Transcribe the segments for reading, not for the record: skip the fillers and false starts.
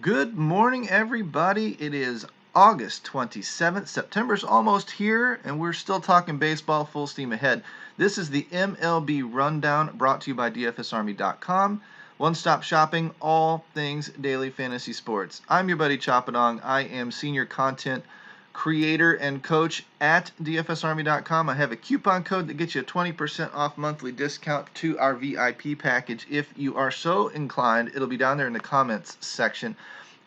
Good morning, everybody. It is August 27th. September's almost here, and we're still talking baseball full steam ahead. This is the MLB Rundown brought to you by DFSArmy.com. One-stop shopping, all things daily fantasy sports. I'm your buddy Choppadong. I am senior content creator and coach at DFSArmy.com. I have a coupon code that gets you a 20% off monthly discount to our VIP package. If you are so inclined, it'll be down there in the comments section.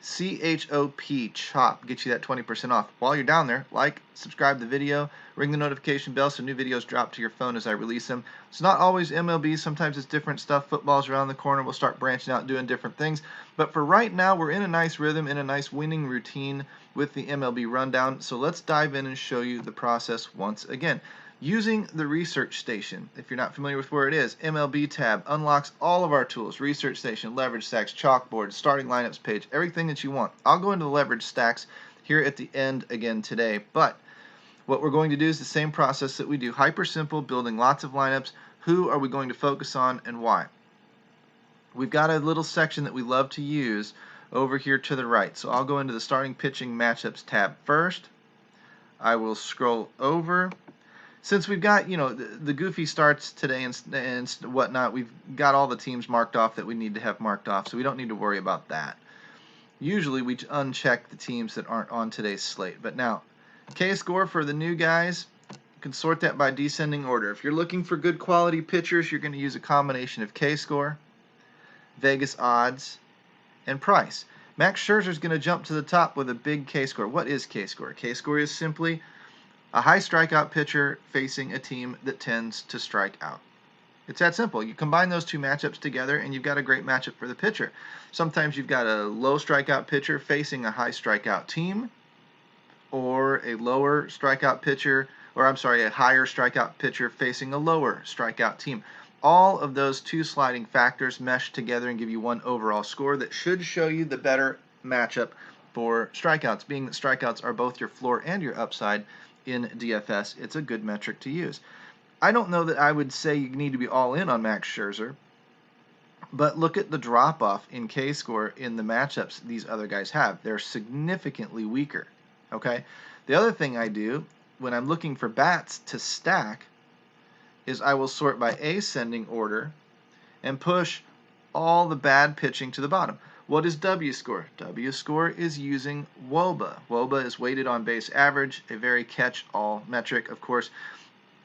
CHOP, CHOP, gets you that 20% off. While you're down there, like, subscribe to the video, ring the notification bell so new videos drop to your phone as I release them. It's not always MLB, sometimes it's different stuff. Football's around the corner, we'll start branching out and doing different things. But for right now, we're in a nice rhythm, in a nice winning routine with the MLB rundown. So let's dive in and show you the process once again. Using the research station, if you're not familiar with where it is, MLB tab unlocks all of our tools: research station, leverage stacks, chalkboard, starting lineups page, everything that you want. I'll go into the leverage stacks here at the end again today, but what we're going to do is the same process that we do. Hyper simple, building lots of lineups. Who are we going to focus on and why? We've got a little section that we love to use over here to the right. So I'll go into the starting pitching matchups tab first. I will scroll over. Since we've got, the goofy starts today and whatnot, we've got all the teams marked off that we need to have marked off, so we don't need to worry about that. Usually we uncheck the teams that aren't on today's slate. But now, K-score for the new guys, you can sort that by descending order. If you're looking for good quality pitchers, you're going to use a combination of K-score, Vegas odds, and price. Max Scherzer is going to jump to the top with a big K-score. What is K-score? K-score is simply a high strikeout pitcher facing a team that tends to strike out. It's that simple. You combine those two matchups together and you've got a great matchup for the pitcher. Sometimes you've got a low strikeout pitcher facing a high strikeout team, or a lower strikeout pitcher, a higher strikeout pitcher facing a lower strikeout team. All of those two sliding factors mesh together and give you one overall score that should show you the better matchup for strikeouts. Being that strikeouts are both your floor and your upside in DFS, it's a good metric to use. I don't know that I would say you need to be all in on Max Scherzer, but look at the drop-off in K-score in the matchups these other guys have. They're significantly weaker, okay? The other thing I do when I'm looking for bats to stack is I will sort by ascending order and push all the bad pitching to the bottom. What is W-score? W-score is using WOBA. WOBA is weighted on base average, a very catch-all metric. Of course,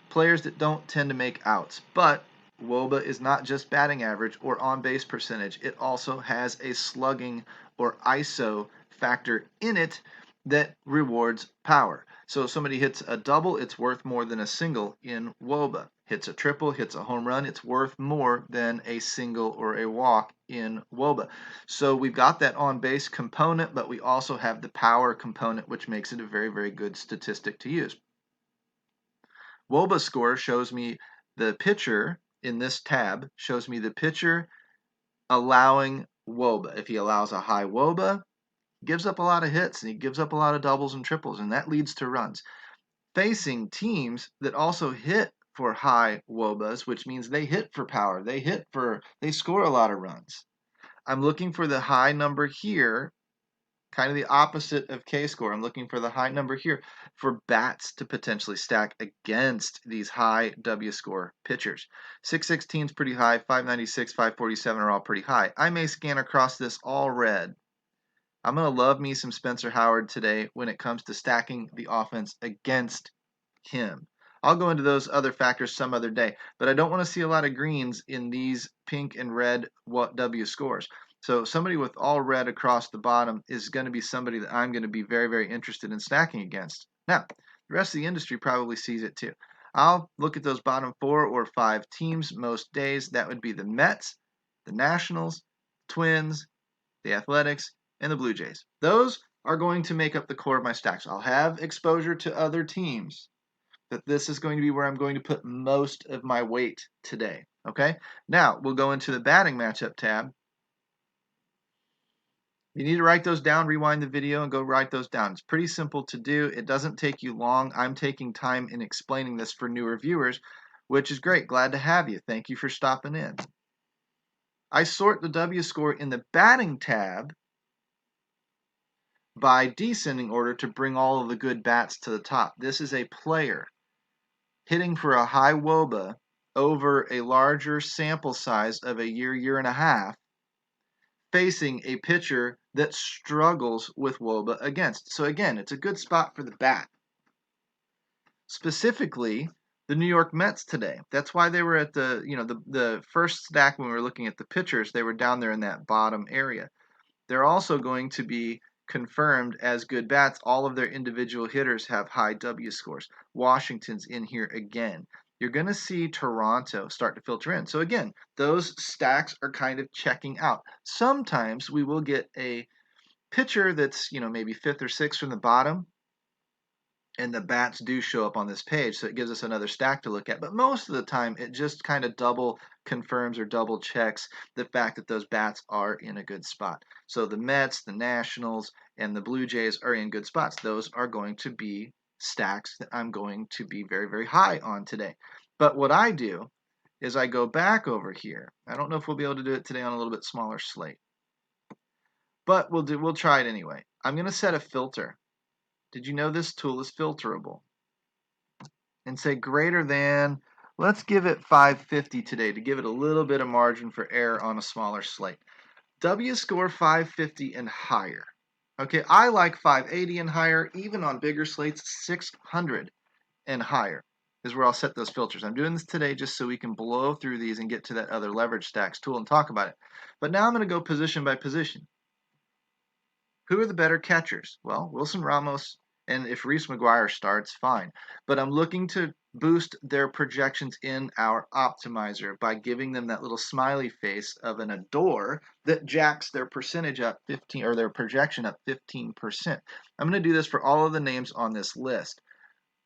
players that don't tend to make outs, but WOBA is not just batting average or on-base percentage. It also has a slugging or ISO factor in it that rewards power. So if somebody hits a double, it's worth more than a single in WOBA. Hits a triple, hits a home run, it's worth more than a single or a walk in WOBA. So we've got that on-base component, but we also have the power component, which makes it a very, very good statistic to use. WOBA score shows me the pitcher in this tab, shows me the pitcher allowing WOBA. If he allows a high WOBA, he gives up a lot of hits and he gives up a lot of doubles and triples, and that leads to runs. Facing teams that also hit for high WOBAs, which means they hit for power, they score a lot of runs. I'm looking for the high number here, kind of the opposite of K-score. I'm looking for the high number here for bats to potentially stack against these high W-score pitchers. 616 is pretty high, 596, 547 are all pretty high. I may scan across this all red. I'm going to love me some Spencer Howard today when it comes to stacking the offense against him. I'll go into those other factors some other day, but I don't want to see a lot of greens in these pink and red W scores. So somebody with all red across the bottom is going to be somebody that I'm going to be very, very interested in stacking against. Now, the rest of the industry probably sees it too. I'll look at those bottom 4 or 5 teams most days. That would be the Mets, the Nationals, Twins, the Athletics, and the Blue Jays. Those are going to make up the core of my stacks. I'll have exposure to other teams, but this is going to be where I'm going to put most of my weight today. Okay? Now, we'll go into the batting matchup tab. You need to write those down, rewind the video, and go write those down. It's pretty simple to do. It doesn't take you long. I'm taking time in explaining this for newer viewers, which is great. Glad to have you. Thank you for stopping in. I sort the W score in the batting tab by descending order to bring all of the good bats to the top. This is a player hitting for a high WOBA over a larger sample size of a year and a half, facing a pitcher that struggles with WOBA against. So again, it's a good spot for the bat. Specifically, the New York Mets today. That's why they were at the first stack when we were looking at the pitchers, they were down there in that bottom area. They're also going to be confirmed as good bats. All of their individual hitters have high W scores. Washington's in here again. You're going to see Toronto start to filter in. So again, those stacks are kind of checking out. Sometimes we will get a pitcher that's, maybe fifth or sixth from the bottom, and the bats do show up on this page, so it gives us another stack to look at. But most of the time, it just kind of double confirms or double checks the fact that those bats are in a good spot. So the Mets, the Nationals, and the Blue Jays are in good spots. Those are going to be stacks that I'm going to be very, very high on today. But what I do is I go back over here. I don't know if we'll be able to do it today on a little bit smaller slate, but we'll try it anyway. I'm going to set a filter. Did you know this tool is filterable? And say greater than, let's give it 550 today to give it a little bit of margin for error on a smaller slate. W score 550 and higher. Okay, I like 580 and higher, even on bigger slates, 600 and higher is where I'll set those filters. I'm doing this today just so we can blow through these and get to that other leverage stacks tool and talk about it. But now I'm going to go position by position. Who are the better catchers? Well, Wilson Ramos, and if Reese McGuire starts, fine. But I'm looking to boost their projections in our optimizer by giving them that little smiley face of an adore that jacks their percentage up 15, or their projection up 15%. I'm going to do this for all of the names on this list.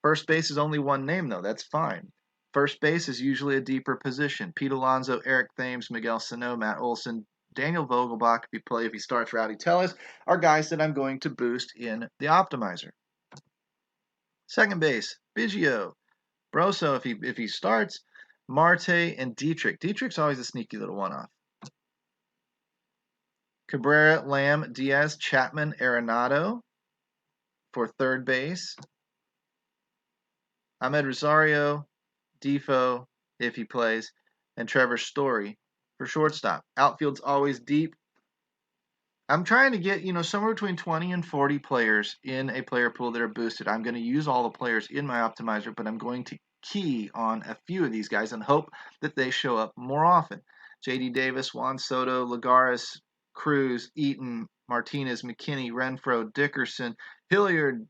First base is only one name, though. That's fine. First base is usually a deeper position. Pete Alonso, Eric Thames, Miguel Sano, Matt Olson, Daniel Vogelbach, if he starts, Rowdy Tellez, are guys that I'm going to boost in the optimizer. Second base, Biggio, Broso, if he starts, Marte, and Dietrich. Dietrich's always a sneaky little one-off. Cabrera, Lamb, Diaz, Chapman, Arenado for third base. Ahmed Rosario, Defoe, if he plays, and Trevor Story for shortstop. Outfield's always deep. I'm trying to get, somewhere between 20 and 40 players in a player pool that are boosted. I'm going to use all the players in my optimizer, but I'm going to key on a few of these guys and hope that they show up more often. J.D. Davis, Juan Soto, Lagares, Cruz, Eaton, Martinez, McKinney, Renfroe, Dickerson, Hilliard,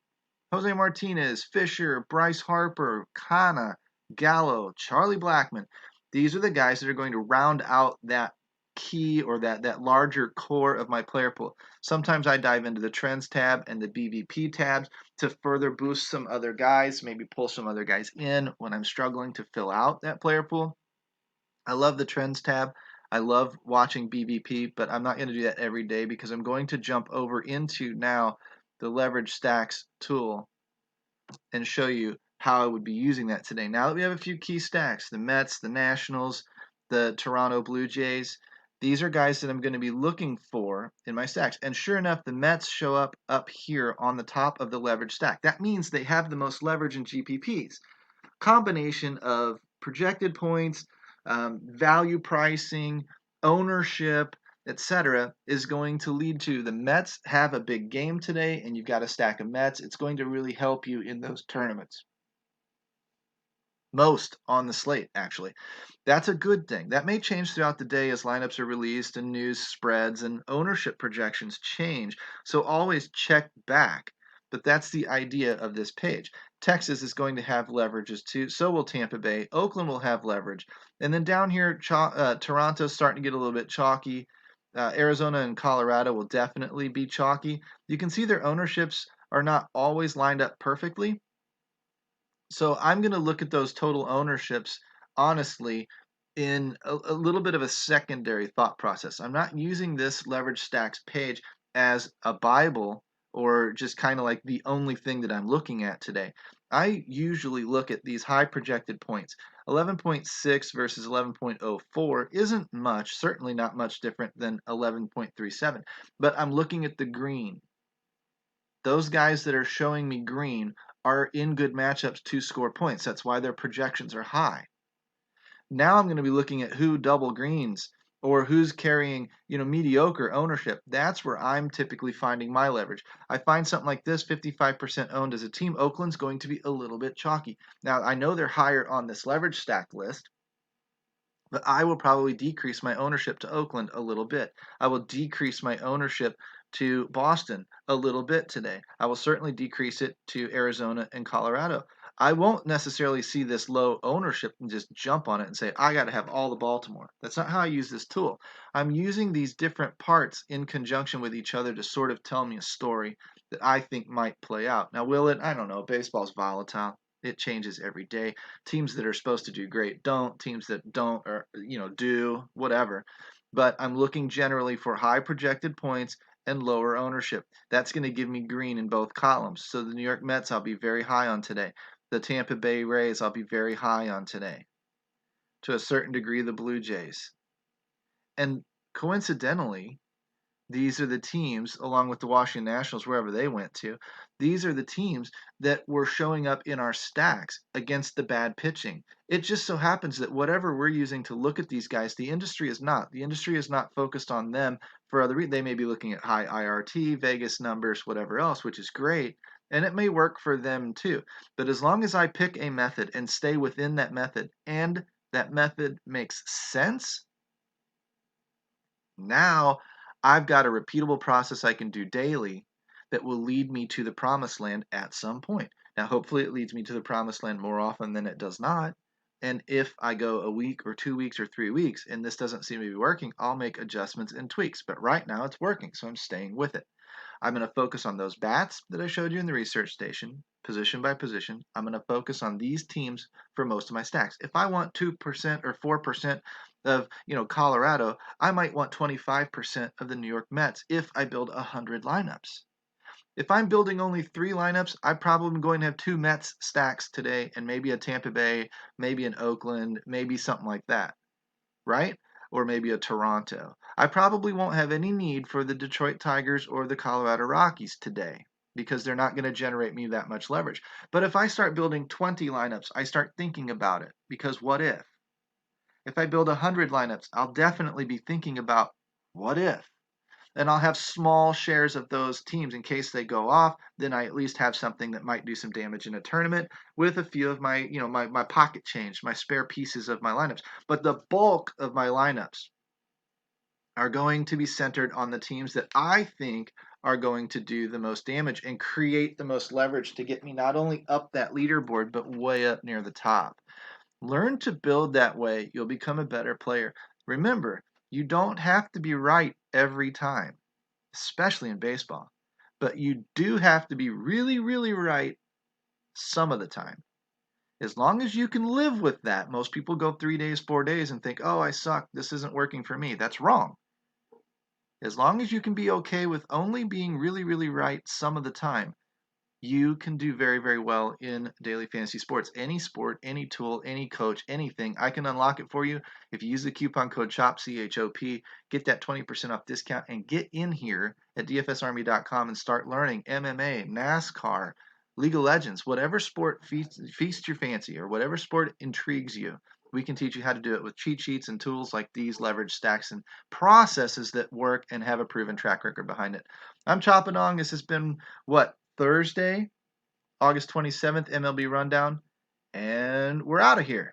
Jose Martinez, Fisher, Bryce Harper, Kana, Gallo, Charlie Blackmon. These are the guys that are going to round out that key or that larger core of my player pool. Sometimes I dive into the trends tab and the BVP tabs to further boost some other guys, maybe pull some other guys in when I'm struggling to fill out that player pool. I love the trends tab. I love watching BVP, but I'm not going to do that every day because I'm going to jump over into now the leverage stacks tool and show you how I would be using that today. Now that we have a few key stacks, the Mets, the Nationals, the Toronto Blue Jays, these are guys that I'm going to be looking for in my stacks. And sure enough, the Mets show up here on the top of the leverage stack. That means they have the most leverage in GPPs. Combination of projected points, value pricing, ownership, etc., is going to lead to the Mets have a big game today, and you've got a stack of Mets. It's going to really help you in those tournaments. Most on the slate, actually. That's a good thing. That may change throughout the day as lineups are released and news spreads and ownership projections change. So always check back. But that's the idea of this page. Texas is going to have leverages too. So will Tampa Bay. Oakland will have leverage. And then down here, Toronto's starting to get a little bit chalky. Arizona and Colorado will definitely be chalky. You can see their ownerships are not always lined up perfectly. So I'm going to look at those total ownerships, honestly, in a little bit of a secondary thought process. I'm not using this leverage stacks page as a Bible or just kind of like the only thing that I'm looking at today. I usually look at these high projected points. 11.6 versus 11.04 isn't much, certainly not much different than 11.37, but I'm looking at the green. Those guys that are showing me green are in good matchups to score points. That's why their projections are high. Now I'm going to be looking at who double greens or who's carrying, mediocre ownership. That's where I'm typically finding my leverage. I find something like this, 55% owned as a team. Oakland's going to be a little bit chalky. Now, I know they're higher on this leverage stack list, but I will probably decrease my ownership to Oakland a little bit. I will decrease my ownership to Boston a little bit today. I will certainly decrease it to Arizona and Colorado. I won't necessarily see this low ownership and just jump on it and say, I got to have all the Baltimore. That's not how I use this tool. I'm using these different parts in conjunction with each other to sort of tell me a story that I think might play out. Now, will it? I don't know. Baseball's volatile. It changes every day. Teams that are supposed to do great don't. Teams that don't or do whatever. But I'm looking generally for high projected points and lower ownership. That's going to give me green in both columns. So the New York Mets I'll be very high on today. The Tampa Bay Rays I'll be very high on today. To a certain degree, the Blue Jays. And coincidentally, these are the teams, along with the Washington Nationals, wherever they went to, these are the teams that were showing up in our stacks against the bad pitching. It just so happens that whatever we're using to look at these guys, the industry is not. The industry is not focused on them for other reasons. They may be looking at high IRT, Vegas numbers, whatever else, which is great. And it may work for them too. But as long as I pick a method and stay within that method, and that method makes sense, now I've got a repeatable process I can do daily that will lead me to the promised land at some point. Now, hopefully, it leads me to the promised land more often than it does not. And if I go a week or 2 weeks or 3 weeks and this doesn't seem to be working, I'll make adjustments and tweaks. But right now, it's working, so I'm staying with it. I'm going to focus on those bats that I showed you in the research station, position by position. I'm going to focus on these teams for most of my stacks. If I want 2% or 4% of, Colorado, I might want 25% of the New York Mets if I build 100 lineups. If I'm building only 3 lineups, I'm probably going to have 2 Mets stacks today and maybe a Tampa Bay, maybe an Oakland, maybe something like that, right? Or maybe a Toronto. I probably won't have any need for the Detroit Tigers or the Colorado Rockies today because they're not going to generate me that much leverage. But if I start building 20 lineups, I start thinking about it because what if? If I build 100 lineups, I'll definitely be thinking about what if? And I'll have small shares of those teams in case they go off. Then I at least have something that might do some damage in a tournament with a few of my, my pocket change, my spare pieces of my lineups. But the bulk of my lineups are going to be centered on the teams that I think are going to do the most damage and create the most leverage to get me not only up that leaderboard, but way up near the top. Learn to build that way. You'll become a better player. Remember, you don't have to be right every time, especially in baseball. But you do have to be really, really right some of the time. As long as you can live with that, most people go 3 days, 4 days and think, oh, I suck. This isn't working for me. That's wrong. As long as you can be okay with only being really, really right some of the time, you can do very, very well in daily fantasy sports. Any sport, any tool, any coach, anything, I can unlock it for you. If you use the coupon code CHOP, CHOP, get that 20% off discount and get in here at dfsarmy.com and start learning MMA, NASCAR, League of Legends, whatever sport feasts your fancy or whatever sport intrigues you. We can teach you how to do it with cheat sheets and tools like these, leverage stacks, and processes that work and have a proven track record behind it. I'm chopping on. This has been what? Thursday, August 27th, MLB Rundown, and we're out of here.